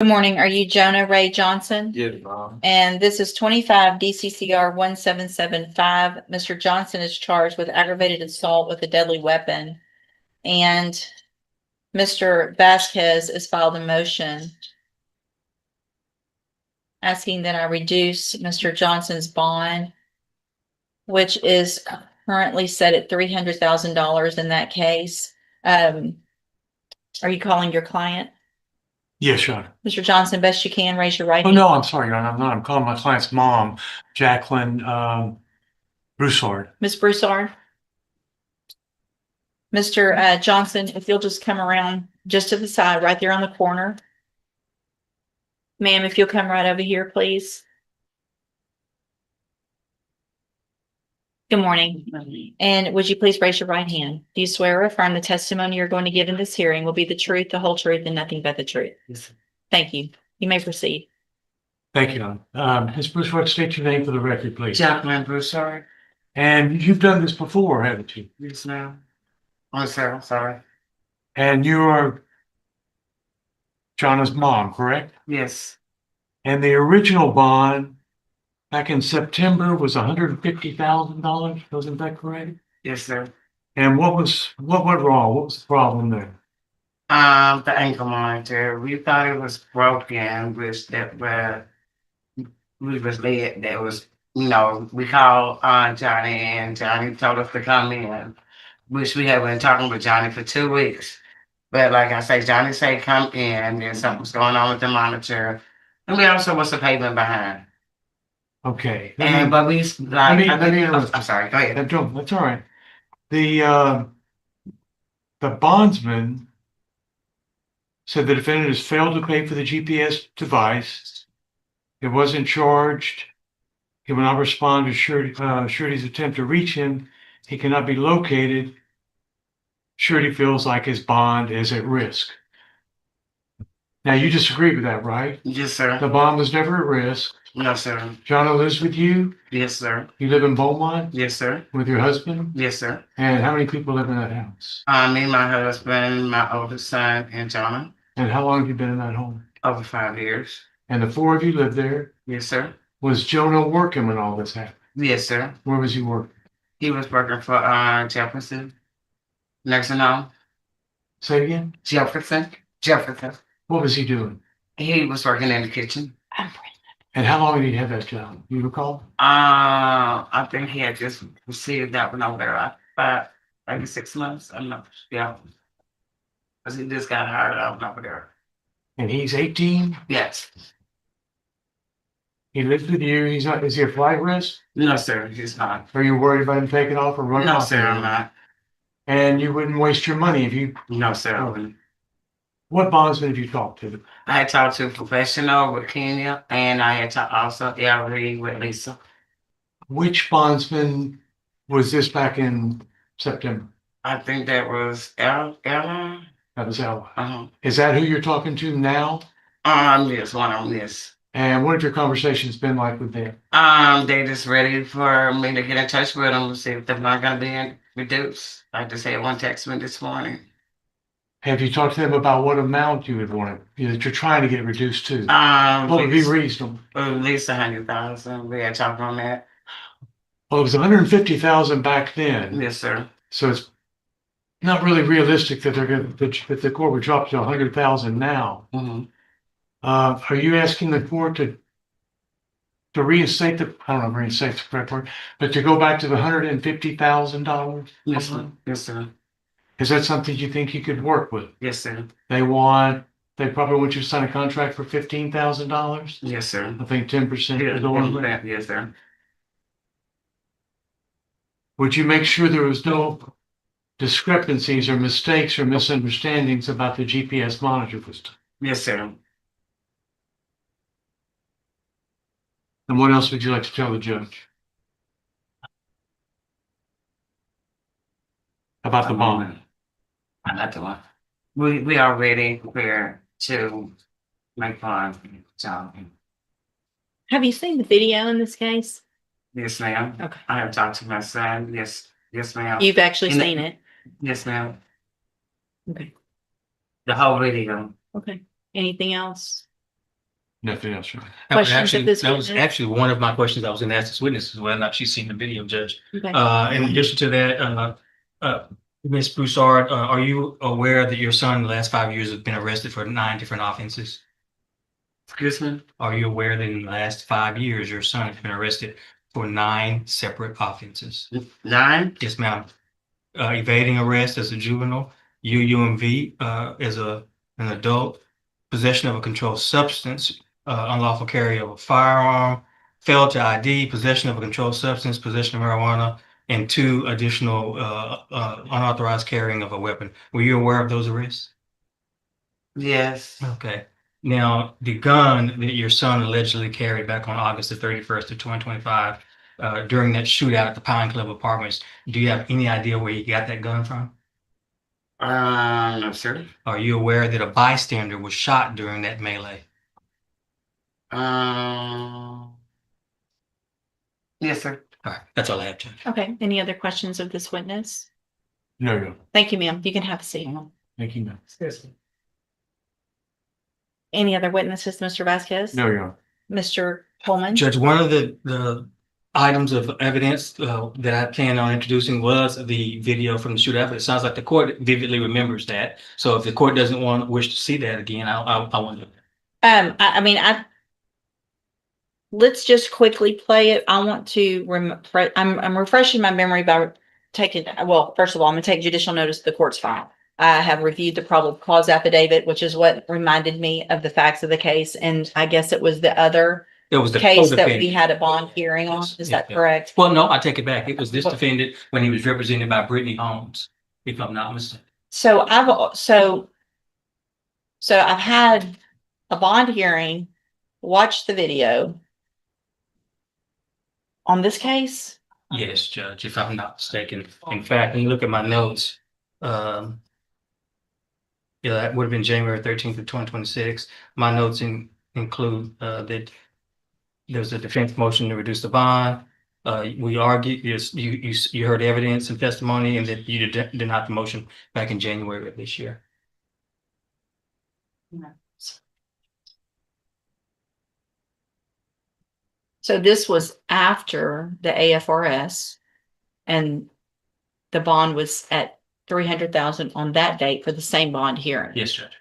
Good morning. Are you Jonah Ray Johnson? Yes, Mom. And this is 25 DCCR 1775. Mr. Johnson is charged with aggravated assault with a deadly weapon. And Mr. Vasquez has filed a motion asking that I reduce Mr. Johnson's bond, which is currently set at $300,000 in that case. Are you calling your client? Yes, Sean. Mr. Johnson, best you can, raise your right Oh, hand. no, I'm sorry, Your Honor. I'm not. I'm calling my client's mom, Jacqueline Broussard. Ms. Broussard? Mr. Johnson, if you'll just come around just to the side, right there on the corner. Ma'am, if you'll come right over here, please. Good morning. And would you please raise your right hand? Do you swear or affirm the testimony you're going to give in this hearing will be the truth, the whole truth, and nothing but the truth? Yes. Thank you. You may proceed. Thank you, Your Honor. Ms. Broussard, state your name for the record, please. Jacqueline Broussard. And you've done this before, haven't you? Yes, ma'am. Oh, sir, I'm sorry. And you are Jonna's mom, correct? Yes, And the original bond back in September was $150,000. Wasn't that correct? yes, sir. And what went wrong? What was the problem there? The ankle monitor. We thought it was broken, which that we was led. That was, we called Johnny, and Johnny told us to come in, which we had been talking with Johnny for 2 weeks. But like I say, Johnny said come in. There's something's going on with the monitor, and we also was a payment behind. Okay. But we like. let me interrupt. I'm sorry. Go ahead. That's all right. The bondsman said the defendant has failed to pay for the GPS device. It wasn't charged. He will not respond to surety's attempt to reach him. He cannot be located. Surety feels like his bond is at risk. Now, you disagree with that, right? Yes, sir. The bond was never at risk. No, sir. Jonna lives with you. Yes, sir. You live in Beaumont Yes, sir. with your husband. Yes, sir. And how many people live in that house? Me, my husband, my oldest son, and Jonah. And how long have you been in that home? Over 5 years. And the four of you lived there. Yes, sir. Was Jonah working when all this happened? Yes, sir. Where was he working? He was working for Jefferson nursing home. Say again? Jefferson. What was he doing? He was working in the kitchen. And how long did he have that job? You recall? I think he had just received that one over there about maybe 6 months. I'm not. Yeah. Because he just got hired out over there. And he's 18. Yes. He lives with you. He's not. Is he a flight risk? No, sir. He's not. Are you worried about him taking off or running No, off? sir. I'm not. And you wouldn't waste your money if you. No, sir. I wouldn't. What bondsman have you talked to? I had talked to a professional with Kenya, and I had talked also with Lisa. Which bondsman was this back in September? I think that was Ella. That was Ella. Uh-huh. Is that who you're talking to now? Yes, one of them, yes. And what have your conversations been like with them? They just ready for me to get in touch with them to see if they're not gonna be reduced. Like they said, one text me this morning. Have you talked to them about what amount you would want it, that you're trying to get reduced to? What would be reasonable? At least 100,000. We had talked on that. Well, it was 150,000 back then. Yes, sir. So it's not really realistic that that the court would drop to 100,000 now. Mm-hmm. Are you asking the court to reinstate I don't know if reinstate the correct word, but to go back to the $150,000? Yes, sir. Yes, sir. Is that something you think you could work with? Yes, sir. They probably want you to sign a contract for $15,000. Yes, sir. I think 10%. Yes, sir. Would you make sure there was no discrepancies or mistakes or misunderstandings about the GPS monitor system? Yes, sir. And what else would you like to tell the judge about the bond? Not the one. We are ready prepared to make fun. So, Have you seen the video in this case? yes, ma'am. Okay. I have talked to my son. Yes, ma'am. You've actually And seen it? Yes, ma'am. Okay. The whole video. Okay. Anything else? Nothing else, sir. Questions of this That was witness? actually one of my questions I was going to ask this witness is whether or not she's seen the video, Judge. Okay. In addition to that, Ms. Broussard, are you aware that your son in the last 5 years has been arrested for 9 different offenses? Excuse me? Are you aware that in the last 5 years, your son has been arrested for 9 separate offenses? 9? Yes, ma'am. Evading arrest as a juvenile, UUMV as an adult, possession of a controlled substance, unlawful carry of a firearm, failed to ID, possession of a controlled substance, possession of marijuana, and 2 additional unauthorized carrying of a weapon. Were you aware of those arrests? Yes. Okay. Now, the gun that your son allegedly carried back on August the 31st of 2025, during that shootout at the Pine Club Apartments, do you have any idea where he got that gun from? No, sir. Are you aware that a bystander was shot during that melee? Yes, sir. All right, that's all I have, Judge. Okay, any other questions of this witness? No, Your Honor. Thank you, ma'am. You can have a seat. Thank you, ma'am. Any other witnesses, Mr. Vasquez? No, Your Honor. Mr. Coleman? Judge, one of the items of evidence that I planned on introducing was the video from the shootout, but it sounds like the court vividly remembers that. So if the court doesn't wish to see that again, I want to. I mean, let's just quickly play it. I want to I'm refreshing my memory by taking, well, first of all, I'm gonna take judicial notice of the court's file. I have reviewed the probable cause affidavit, which is what reminded me of the facts of the case, and I guess it was the other It was the case that co-defendant. we had a bond hearing on. Is that Yeah. correct? Well, no, I take it back. It was this What? defendant when he was represented by Brittany Holmes, if I'm not mistaken. So I've had a bond hearing, watched the video on this case. Yes, Judge, if I'm not mistaken. In fact, when you look at my notes, yeah, that would have been January 13th of 2026. My notes include that there's a defense motion to reduce the bond. We argued, you heard evidence and testimony, and that you denied the motion back in January of this year. So this was after the AFRS, and the bond was at 300,000 on that date for the same bond hearing. Yes, Judge.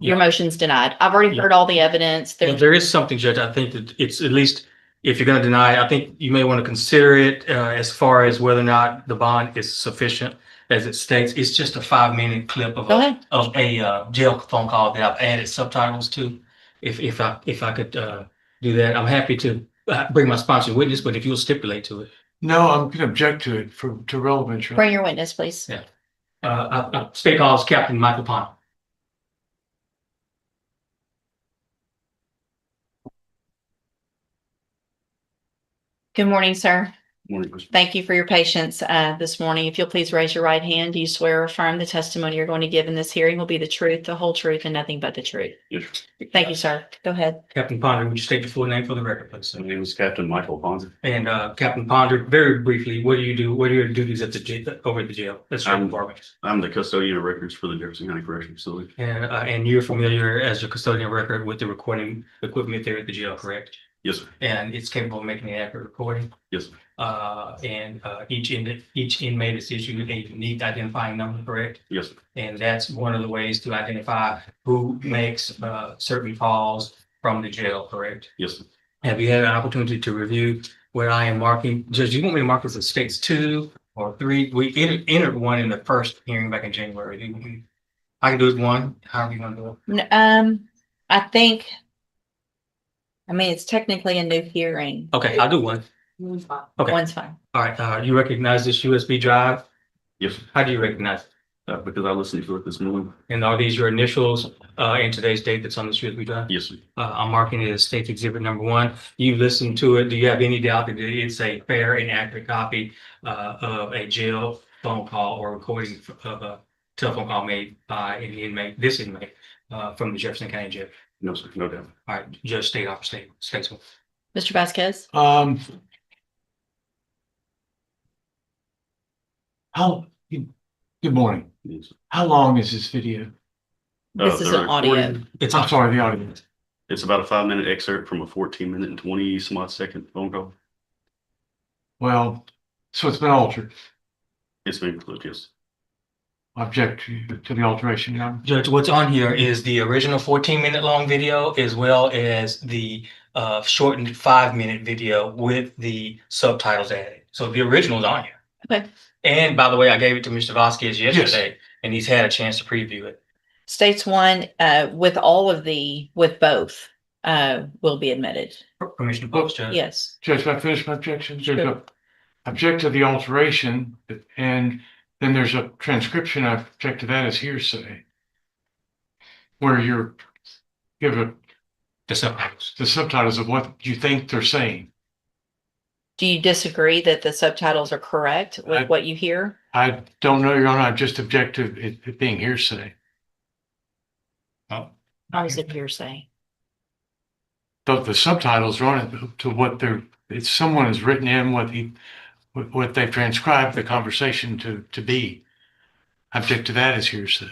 Your Yeah. motion's denied. I've already Yeah. heard all the evidence. Well, there is something, Judge, I think that it's at least, if you're gonna deny, I think you may want to consider it as far as whether or not the bond is sufficient. As it states, it's just a 5-minute clip of Go ahead. a jail phone call that I've added subtitles to. If I could do that, I'm happy to bring my sponsored witness, but if you'll stipulate to it. No, I'm gonna object to it to relevance. Your Honor. Bring your witness, please. Yeah. State calls Captain Michael Pond. Good morning, sir. Morning, Mr. Thank you for your patience this morning. If you'll please raise your right hand, do you swear or affirm the testimony you're going to give in this hearing will be the truth, the whole truth, and nothing but the truth? Yes, Thank you, sir. Go ahead. Captain Ponder, would you state your full name for the record, please? my name is Captain Michael Ponzi. And Captain Ponder, very briefly, what do you do? What are your duties at the over at the jail? That's your I'm- department. I'm the custodian of records for the Jefferson County Correctional Facility. And you're familiar as your custodian record with the recording equipment there at the jail, correct? Yes, sir. And it's capable of making an accurate recording. Yes, sir. Each inmate is issued a unique identifying number, correct? Yes, sir. And that's one of the ways to identify who makes certain calls from the jail, correct? Yes, sir. Have you had an opportunity to review what I am marking? Judge, you want me to mark this as states 2 or 3? We entered one in the first hearing back in January. I can do it 1, however you want to do it. I mean, it's technically a new hearing. Okay, I'll do 1. Okay. One's fine. All right, you recognize this USB drive? Yes, sir. How do you recognize it? Because I listened to it this morning. And are these your initials in today's date that's on this USB drive? Yes, sir. I'm marking it as State Exhibit number 1. You've listened to it. Do you have any doubt that it's a fair and accurate copy of a jail phone call or recording of a telephone call made by an inmate, this inmate, from the Jefferson County Jail? No, sir. No doubt. All right, Judge, state off state. Mr. Vasquez? How Good morning. Yes. How long is this video? This is The an audio. recording, It's I'm sorry, the audio. It's about a 5-minute excerpt from a 14-minute and 20 some odd second phone call. Well, so it's been altered. It's been clipped, yes. Object to the alteration, Your Honor. Judge, what's on here is the original 14-minute long video as well as the shortened 5-minute video with the subtitles added. So the original's on here. Okay. And by the way, I gave it to Mr. Vasquez yesterday, and he's had a chance to preview it. States one, with both, will be admitted. Permission to post, Judge. Yes. Judge, may I finish my objection? Sure. There's a object to the alteration, and then there's a transcription. I object to that as hearsay. Where you're give The subtitles. the subtitles of what you think they're saying. Do you disagree that the subtitles are correct with what you hear? I don't know, Your Honor. I just object to it being hearsay. Oh. How is it hearsay? The subtitles are on it to what it's someone has written in what they've transcribed the conversation to be. I object to that as hearsay.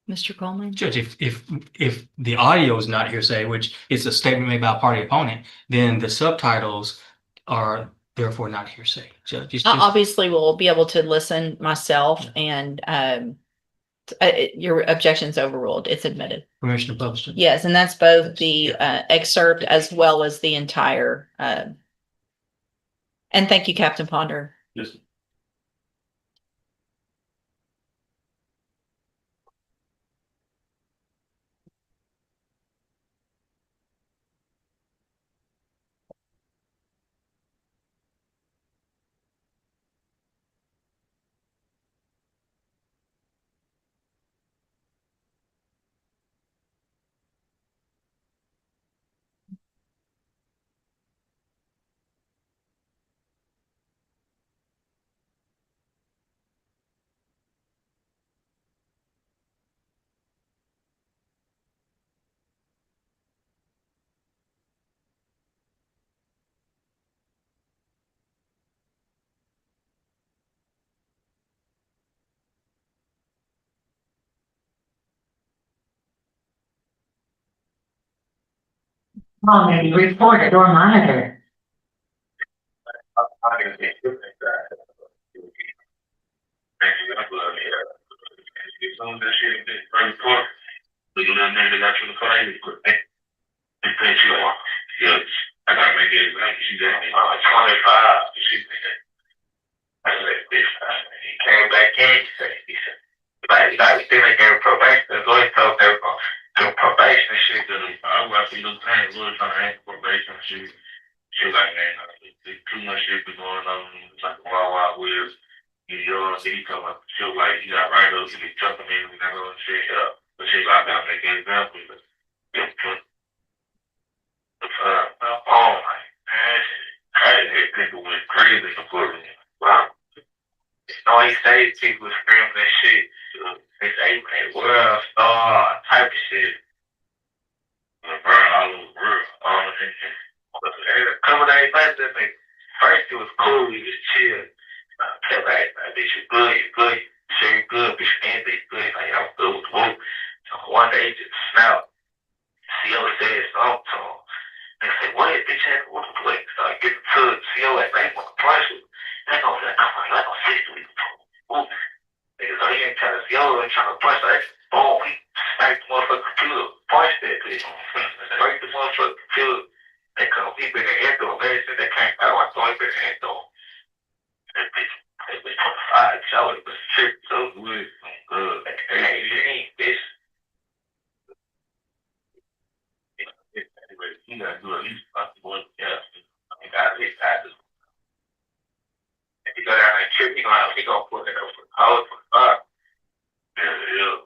Mr. Coleman? Judge, if the audio is not hearsay, which is a statement made by a party opponent, then the subtitles are therefore not hearsay. Judge, it's just, Obviously, we'll be able to listen myself and your objection's overruled. It's admitted. permission to publish it. Yes, and that's both the excerpt as well as the entire. And thank you, Captain Ponder. Yes. Report door monitor. Came back in, he said, like, still ain't gave probation. The lawyer told they were gonna do probation and shit. I was like, look, I ain't really trying to ask probation and shit. She was like, man, there's too much shit been going on. It's like a wild, wild wheel. You know, he told me, she was like, you got right up, you be jumping in and that little shit up. But she was like, I gotta make an example. But, oh my, man, crazy. People went crazy for me. Wow. No, he said people screaming that shit. They say, man, world star type of shit. Burn all over the world. All of it. A couple days later, first it was cool, we was chill. Kept like, bitch, you good, you good. Sure you good, bitch, and bitch, good. Like, I'm good with the whoop. So one day, just snapped. CO said something to him. They said, what, bitch, had what the play? So I get to the CO, like, they want to price it. They gonna say, I'm like, I'm 60 weeks. Ooh. Niggas on here trying to CO and trying to price it. Boom, he sniped the motherfucking computer. Price that bitch. Sniped the motherfucking computer. They come, he been in here though. They said they can't, I don't know, he been in here though. That bitch, they been 25 showers, but shit, so good. Hey, bitch. Anyway, you gotta do at least one, yeah. I got his passes. If you go down that trip, he gonna put it up for college for five. Yeah.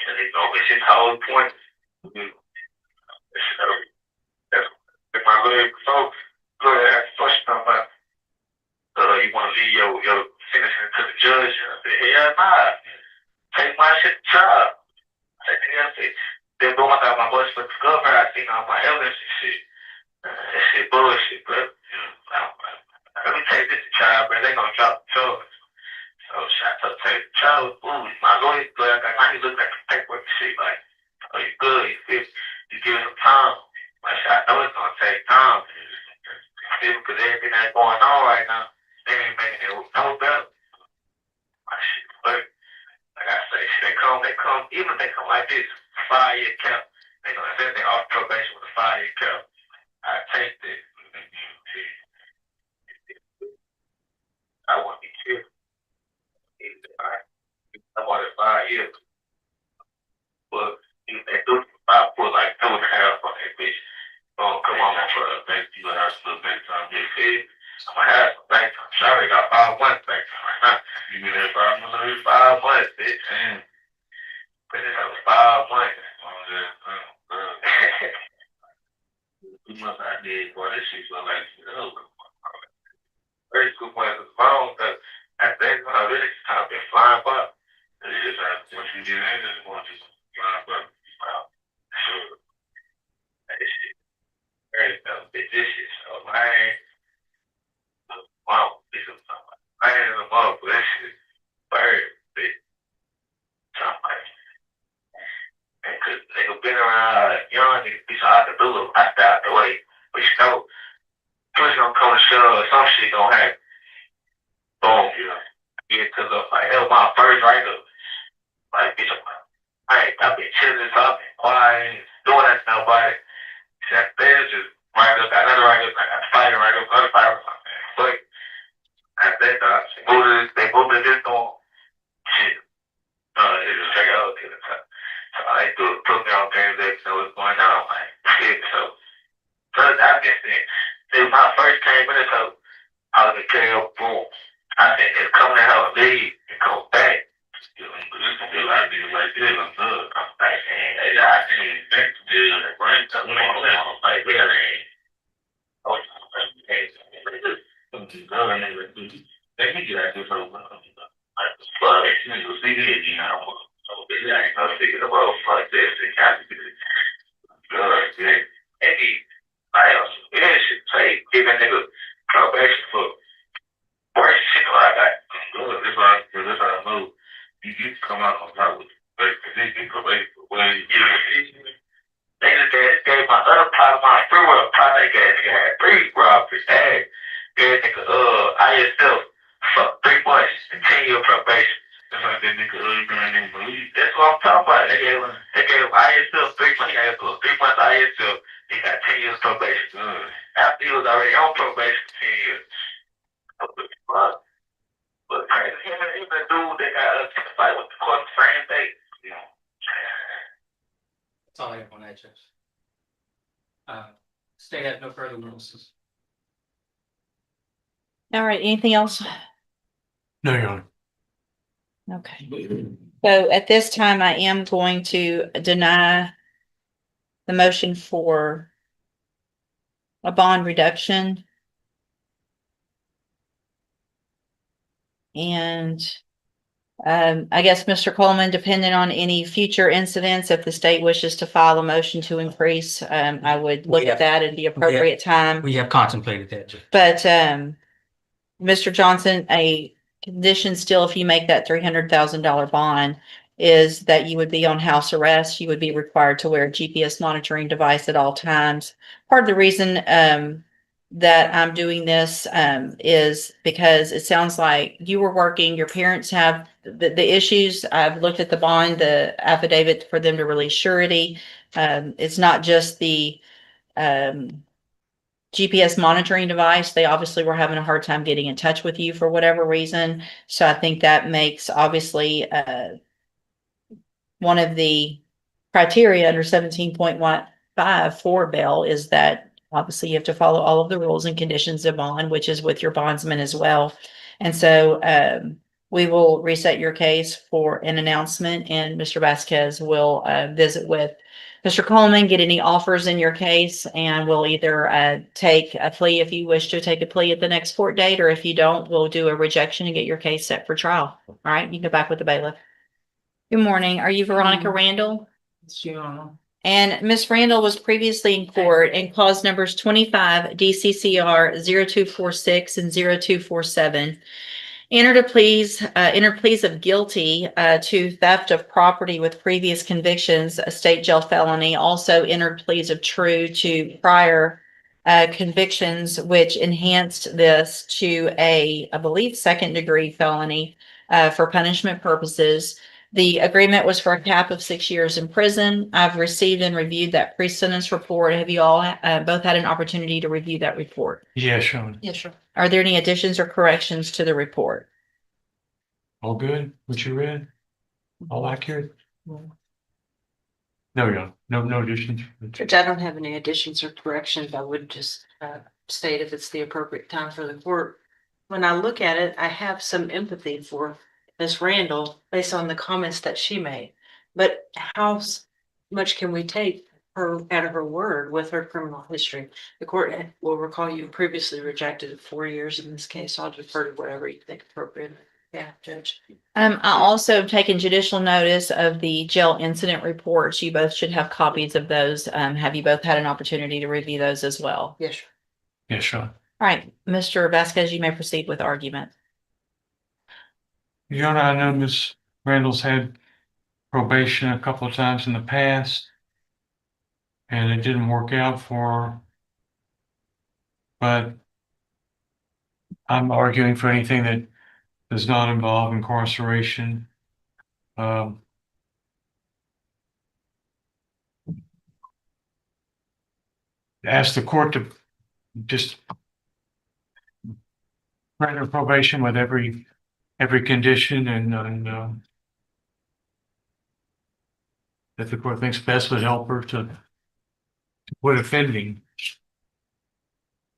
And they know it's his whole point. That's my little folks. Good ass question about you wanna leave your sentencing to the judge. And I said, hell nah. Take my shit to trial. I said, then going out my bus for discovery, I seen all my evidence and shit. That shit bullshit, bro. let me take this to trial, but they gonna drop the charge. So I took take the charge. Ooh, my lawyer good. Now he looked at the paperwork and shit like, oh, you good? You give him time. Like I know it's gonna take time. Because everything that's going on right now, they ain't making it no better. My shit, but like I say, they come, even if they come like this, 5-year cap, they gonna say they off probation with a 5-year cap. I take that. I want to be careful. I want it 5 years. But if they do, I put like 2.5 on that bitch. Oh, come on, man, brother. Thank you. I still bank time. Get fed. I'm gonna have some bank time. Sorry, got 5 months bank time right now. You mean that 5 months? 5 months, bitch. Damn. But this was 5 months. 2 months I did, boy, this shit look like shit over. Very 2 months of phone, but I think I really kind of been flying by. It is once you get in, it's going to just flying by. Sure. This shit very bit this shit. So man, wow, this is something. Man, the mother, this shit very big. Something. And cause they been around young niggas, be so hard to do it. I stay out the way. But you know, push gonna come to shove or some shit gonna happen. Boom, you know. Get to the like that was my first write up. Like bitch, I've been chilling, so I've been quiet, doing that to nobody. That there's just write up, got another write up, I got fighting write up, other fight or something. But I think they moved to this door. Shit. It was straight out to the top. So I put me on game day, so what's going on, like shit. So I guess it was my first came in, so I was a KO, boom. I said it's coming to hell and leave and go back. You know, this can be a lot of people like this, I'm good. I'm like, hey, I can't back to this, like, right? So I'm like, yeah, oh, hey, let me get out this whole like, fuck, you know, see this, you know, I ain't gonna figure the world like this, it has to be good, yeah. And I also, yeah, shit, say, give a nigga probation for worse shit like that. Good, this how I know. You come out on top with like position probation for when you get a they just gave my other part of my free world project nigga had 3 robberies. Hey, yeah, nigga, I still fuck 3 months and 10-year probation. That's like that nigga, you can't believe. That's what I'm talking about. They gave I still 3 months. I still 3 months. I still he got 10 years probation. After he was already on probation for 10 years. But crazy, him and the dude that got us to fight with the court the same day. You know. That's all I have on that, Judge. State has no further witnesses. All right, anything else? No, Your Honor. Okay. So at this time, I am going to deny the motion for a bond reduction. And I guess, Mr. Coleman, depending on any future incidents, if the state wishes to file a motion to increase, I would look at that at the appropriate time. We have contemplated that, Judge. But Mr. Johnson, a condition still, if you make that $300,000 bond, is that you would be on house arrest. You would be required to wear a GPS monitoring device at all times. Part of the reason that I'm doing this is because it sounds like you were working, your parents have the issues. I've looked at the bond, the affidavit for them to release surety. It's not just the GPS monitoring device. They obviously were having a hard time getting in touch with you for whatever reason. So I think that makes obviously one of the criteria under 17.15 for bail is that obviously you have to follow all of the rules and conditions of bond, which is with your bondsman as well. And so we will reset your case for an announcement, and Mr. Vasquez will visit with Mr. Coleman, get any offers in your case, and we'll either take a plea if you wish to take a plea at the next court date, or if you don't, we'll do a rejection and get your case set for trial. All right, you can go back with the bailiff. Good morning. Are you Veronica Randall? Sure. And Ms. Randall was previously in court and cause numbers 25 DCCR 0246 and 0247. Entered pleas of guilty to theft of property with previous convictions, a state jail felony. Also entered pleas of true to prior convictions, which enhanced this to I believe, second-degree felony for punishment purposes. The agreement was for a cap of 6 years in prison. I've received and reviewed that pre-sentence report. Have you all both had an opportunity to review that report? Yeah, Sean. Yes, sir. Are there any additions or corrections to the report? All good? What you read? All accurate? No, no additions. Judge, I don't have any additions or corrections. I would just state if it's the appropriate time for the court. When I look at it, I have some empathy for Ms. Randall based on the comments that she made. But how much can we take her out of her word with her criminal history? The court will recall you previously rejected 4 years in this case. I'll defer to whatever you think appropriate. Yeah, Judge. I also have taken judicial notice of the jail incident reports. You both should have copies of those. Have you both had an opportunity to review those as well? Yes. Yeah, Sean. All right, Mr. Vasquez, you may proceed with argument. Your Honor, I know Ms. Randall's had probation a couple of times in the past, and it didn't work out for her. But I'm arguing for anything that does not involve incarceration. Ask the court to just grant her probation with every condition and that the court thinks best would help her to quit offending.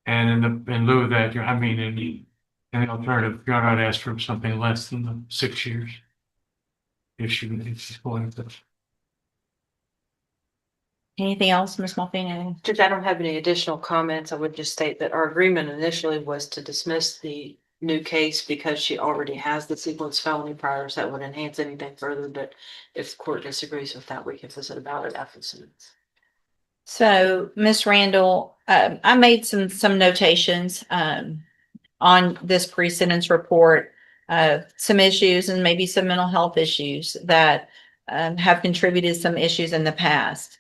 And in lieu of that, I mean, in the alternative, Your Honor, I'd ask for something less than the 6 years. If she's willing to. Anything else, Ms. Malfini? Judge, I don't have any additional comments. I would just state that our agreement initially was to dismiss the new case because she already has the sequence felony priors that would enhance anything further. But if the court disagrees with that, we can visit about it after the sentence. So, Ms. Randall, I made some notations on this pre-sentence report, some issues and maybe some mental health issues that have contributed some issues in the past.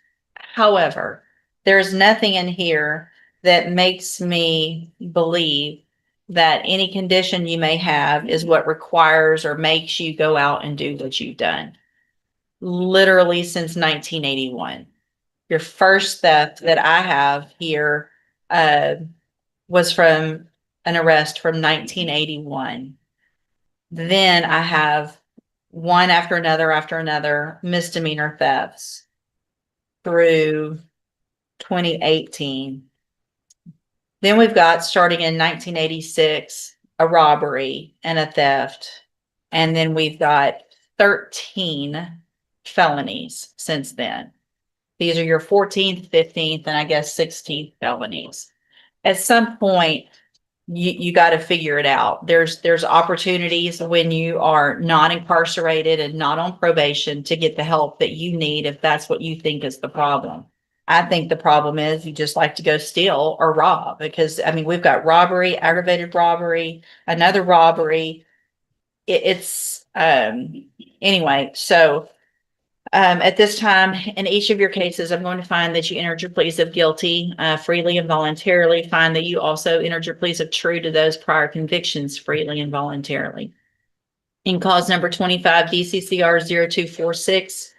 However, there's nothing in here that makes me believe that any condition you may have is what requires or makes you go out and do what you've done. Literally since 1981. Your first theft that I have here was from an arrest from 1981. Then I have one after another misdemeanor thefts through 2018. Then we've got, starting in 1986, a robbery and a theft. And then we've got 13 felonies since then. These are your 14th, 15th, and I guess 16th felonies. At some point, you got to figure it out. There's opportunities when you are not incarcerated and not on probation to get the help that you need if that's what you think is the problem. I think the problem is you just like to go steal or rob, because I mean, we've got robbery, aggravated robbery, another robbery. Anyway, so at this time, in each of your cases, I'm going to find that you entered your pleas of guilty freely and voluntarily. Find that you also entered your pleas of true to those prior convictions freely and voluntarily. In cause number 25 DCCR 0246,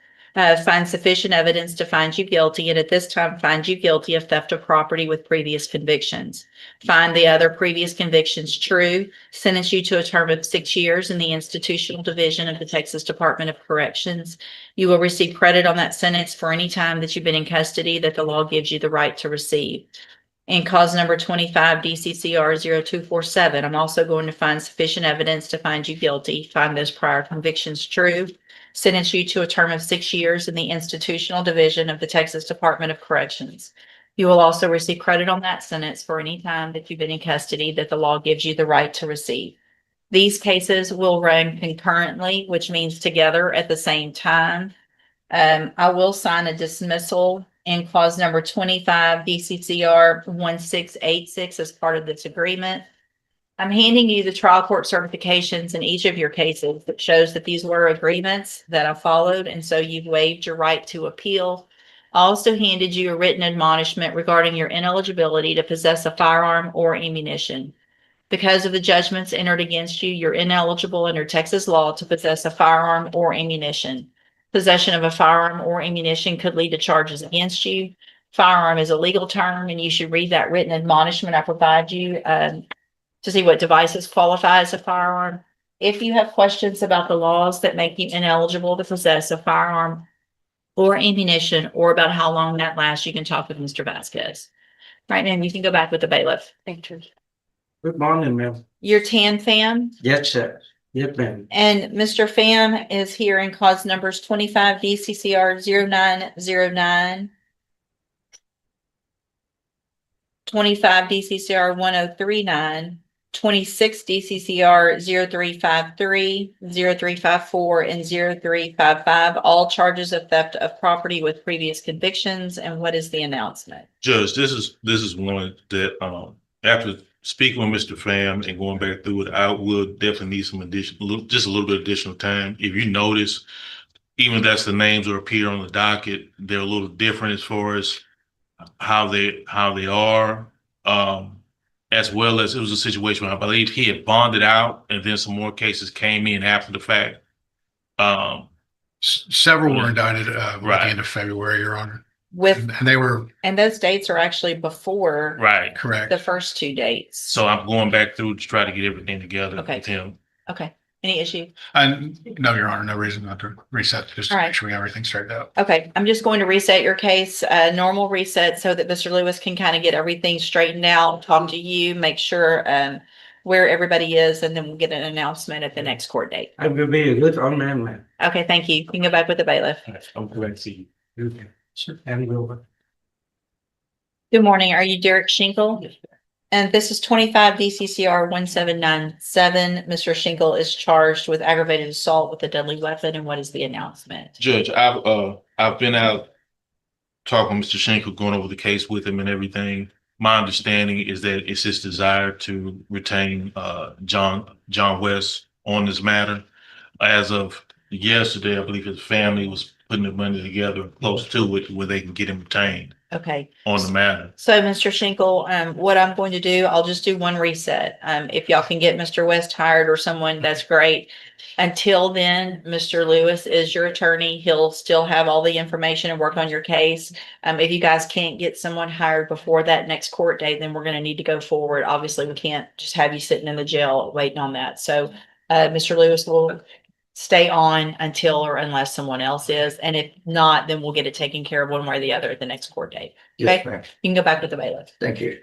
find sufficient evidence to find you guilty, and at this time find you guilty of theft of property with previous convictions. Find the other previous convictions true, sentence you to a term of 6 years in the institutional division of the Texas Department of Corrections. You will receive credit on that sentence for any time that you've been in custody that the law gives you the right to receive. In cause number 25 DCCR 0247, I'm also going to find sufficient evidence to find you guilty, find those prior convictions true, sentence you to a term of 6 years in the institutional division of the Texas Department of Corrections. You will also receive credit on that sentence for any time that you've been in custody that the law gives you the right to receive. These cases will run concurrently, which means together at the same time. I will sign a dismissal in clause number 25 DCCR 1686 as part of this agreement. I'm handing you the trial court certifications in each of your cases that shows that these were agreements that I followed, and so you've waived your right to appeal. I also handed you a written admonishment regarding your ineligibility to possess a firearm or ammunition. Because of the judgments entered against you, you're ineligible under Texas law to possess a firearm or ammunition. Possession of a firearm or ammunition could lead to charges against you. Firearm is a legal term, and you should read that written admonishment I provide you to see what devices qualify as a firearm. If you have questions about the laws that make you ineligible to possess a firearm or ammunition, or about how long that lasts, you can talk with Mr. Vasquez. Right, ma'am, you can go back with the bailiff. Thank you. Good morning, ma'am. Your Tan Pham, Yes, sir. Yes, ma'am. and Mr. Pham is here in clause numbers 25 DCCR 0909, 25 DCCR 1039, 26 DCCR 0353, 0354, and 0355, all charges of theft of property with previous convictions. And what is the announcement? Judge, this is one that after speaking with Mr. Pham and going back through it, I will definitely need some just a little bit additional time. If you notice, even that's the names that appear on the docket, they're a little different as far as how they are. As well as it was a situation where I believe he had bonded out and then some more cases came in after the fact. Several were indicted at Right. the end of February, Your Honor. With, And they were and those dates are actually before Right. correct. the first two dates. So I'm going back through to try to get everything together Okay. with him. Okay, any issue? And no, Your Honor, no reason not to reset, just to All right. make sure we have everything straightened out. Okay, I'm just going to reset your case, normal reset, so that Mr. Lewis can kind of get everything straightened out, talk to you, make sure where everybody is, and then we'll get an announcement at the next court date. I will be a good amendment. Okay, thank you. You can go back with the bailiff. I'm glad to see you. Okay. Sure. And we'll. Good morning. Are you Derek Schinkel? And this is 25 DCCR 1797. Mr. Schinkel is charged with aggravated assault with a deadly weapon. And what is the announcement? Judge, I've been out talking with Mr. Schenkel, going over the case with him and everything. My understanding is that it's his desire to retain John West on this matter. As of yesterday, I believe his family was putting the money together close to it where they can get him retained Okay. on the matter. So, Mr. Schinkel, what I'm going to do, I'll just do one reset. If y'all can get Mr. West hired or someone, that's great. Until then, Mr. Lewis is your attorney. He'll still have all the information and work on your case. If you guys can't get someone hired before that next court date, then we're going to need to go forward. Obviously, we can't just have you sitting in the jail waiting on that. So, Mr. Lewis will stay on until or unless someone else is. And if not, then we'll get it taken care of one way or the other at the next court date. Yes, Okay. ma'am. You can go back with the bailiff. Thank you.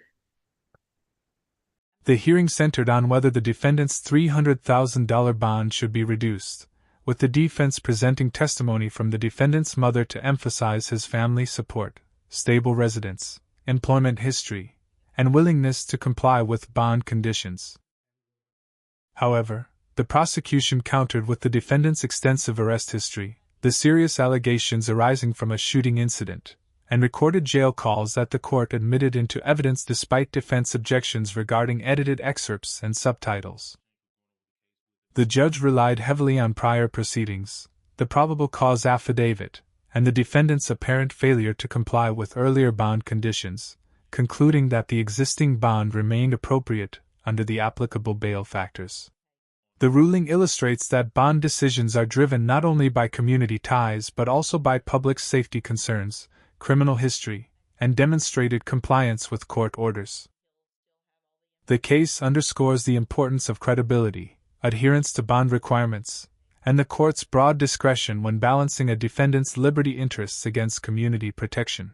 The hearing centered on whether the defendant's $300,000 bond should be reduced, with the defense presenting testimony from the defendant's mother to emphasize his family support, stable residence, employment history, and willingness to comply with bond conditions. However, the prosecution countered with the defendant's extensive arrest history, the serious allegations arising from a shooting incident, and recorded jail calls that the court admitted into evidence despite defense objections regarding edited excerpts and subtitles. The judge relied heavily on prior proceedings, the probable cause affidavit, and the defendant's apparent failure to comply with earlier bond conditions, concluding that the existing bond remained appropriate under the applicable bail factors. The ruling illustrates that bond decisions are driven not only by community ties but also by public safety concerns, criminal history, and demonstrated compliance with court orders. The case underscores the importance of credibility, adherence to bond requirements, and the court's broad discretion when balancing a defendant's liberty interests against community protection.